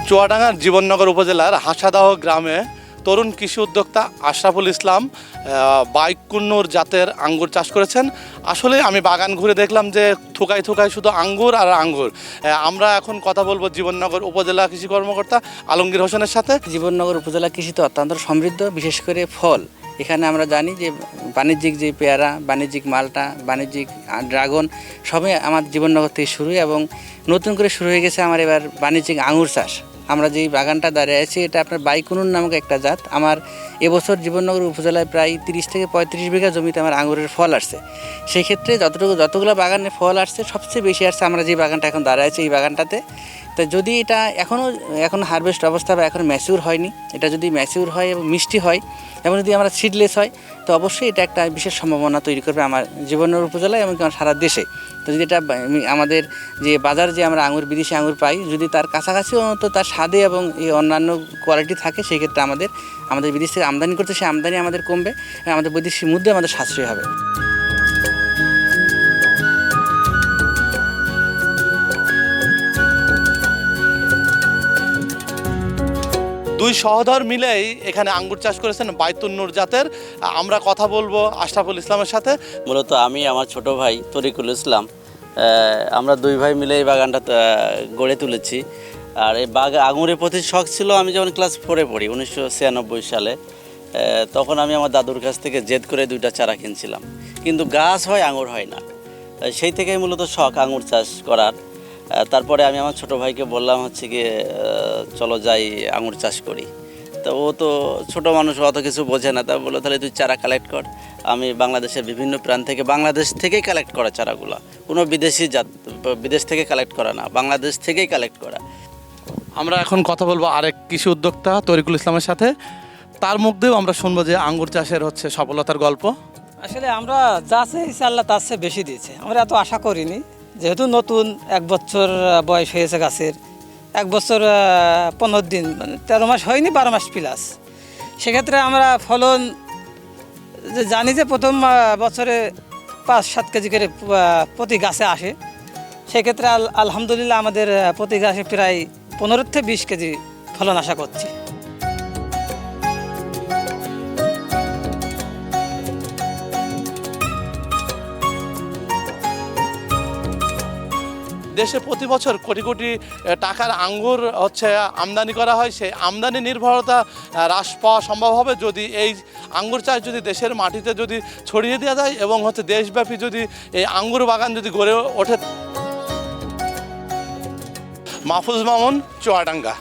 চুয়াডাঙ্গার জীবননগর উপজেলার হাসাদাহ গ্রামে তরুণ কৃষি উদ্যোক্তা আশরাফুল ইসলাম বাইকুন্নুর জাতের আঙ্গুর চাষ করেছেন। আসলে আমি বাগান ঘুরে দেখলাম যে থুকায় থুকায় শুধু আঙ্গুর আর আঙ্গুর। আমরা এখন কথা বলবো জীবননগর উপজেলা কৃষি কর্মকর্তা আলমগীর হোসেনের সাথে। জীবননগর উপজেলা কৃষি তো অত্যন্ত সমৃদ্ধ, বিশেষ করে ফল। এখানে আমরা জানি যে বাণিজ্যিক যে পেয়ারা, বাণিজ্যিক মালটা, বাণিজ্যিক ড্রাগন সবই আমার জীবননগর থেকে শুরু, এবং নতুন করে শুরু হয়ে গেছে আমার এবার বাণিজ্যিক আঙুর চাষ। আমরা যেই বাগানটা দাঁড়িয়ে আছি এটা আপনার বাইকুনুন নামক একটা জাত। আমার এবছর জীবননগর উপজেলায় প্রায় 30 থেকে 35 বিঘা জমিতে আমার আঙুরের ফল আসছে। সেই ক্ষেত্রে যতগুলো বাগানে ফল আসছে সবচেয়ে বেশি আসছে আমরা যে বাগানটা এখন দাঁড়িয়ে আছি এই বাগানটাতে। তো যদি এটা এখন হারভেস্ট অবস্থা বা এখন ম্যাচিউর হয়নি, এটা যদি ম্যাচিউর হয় এবং মিষ্টি হয় এবং যদি আমরা সিডলেস হয় তো অবশ্যই এটা একটা বিশেষ সম্ভাবনা তৈরি করবে আমার জীবননগর উপজেলায় এবং সারা দেশে। তো যদি এটা আমাদের যে বাজার যে আমরা আঙুর, বিদেশি আঙুর পাই, যদি তার কাছাকাছি তো তার স্বাদে এবং এই অন্যান্য কোয়ালিটি থাকে, সেই ক্ষেত্রে আমাদের বিদেশ থেকে আমদানি করতে সেই আমদানি আমাদের কমবে, আমাদের বৈদেশিক মুদ্রা আমাদের সাশ্রয় হবে। দুই সহোদর মিলেই এখানে আঙ্গুর চাষ করেছেন বাইতুন্নুর জাতের। আমরা কথা বলবো আশরাফুল ইসলামের সাথে। মূলত আমি, আমার ছোট ভাই তরিকুল ইসলাম, আমরা দুই ভাই মিলে এই বাগানটা গড়ে তুলেছি। আর এই আঙুরের প্রতি শখ ছিল আমি যখন ক্লাস 4-এ পড়ি 1996 সালে। তখন আমি আমার দাদুর কাছ থেকে জেদ করে 2টা চারা কিনছিলাম, কিন্তু গাছ হয় আঙুর হয় না। সেই থেকেই মূলত শখ আঙুর চাষ করার। তারপরে আমি আমার ছোট ভাইকে বললাম গিয়ে চলো যাই আঙুর চাষ করি। তো ও তো ছোটো মানুষ, অত কিছু বোঝে না। তা বললো তাহলে তুই চারা কালেক্ট কর। আমি বাংলাদেশের বিভিন্ন প্রান্ত থেকে, বাংলাদেশ থেকেই কালেক্ট করা চারাগুলো, কোনো বিদেশি জাত, বিদেশ থেকে কালেক্ট করা না, বাংলাদেশ থেকেই কালেক্ট করা। আমরা এখন কথা বলবো আরেক কৃষি উদ্যোক্তা তরিকুল ইসলামের সাথে। তার মুখ দিয়েও আমরা শুনবো যে আঙ্গুর চাষের সফলতার গল্প। আসলে আমরা যা চেয়েছি আল্লাহ তার চেয়ে বেশি দিয়েছে। আমরা এত আশা করিনি, যেহেতু নতুন 1 বছর বয়স হয়েছে গাছের, 1 বছর 15 দিন, মানে 13 মাস হয়নি, 12 মাস প্লাস। সেক্ষেত্রে আমরা ফলন যে জানি যে প্রথম বছরে 5-7 কেজি করে প্রতি গাছে আসে। সেক্ষেত্রে আলহামদুলিল্লাহ আমাদের প্রতি গাছে প্রায় 15 থেকে 20 কেজি ফলন আশা করছি। দেশে প্রতি বছর কোটি কোটি টাকার আঙ্গুর আমদানি করা হয়। সেই আমদানি নির্ভরতা হ্রাস পাওয়া সম্ভব হবে যদি এই আঙ্গুর চাষ যদি দেশের মাটিতে যদি ছড়িয়ে দেওয়া যায় এবং দেশব্যাপী যদি এই আঙ্গুর বাগান যদি গড়ে ওঠে। মাহফুজ মামুন, চুয়াডাঙ্গা।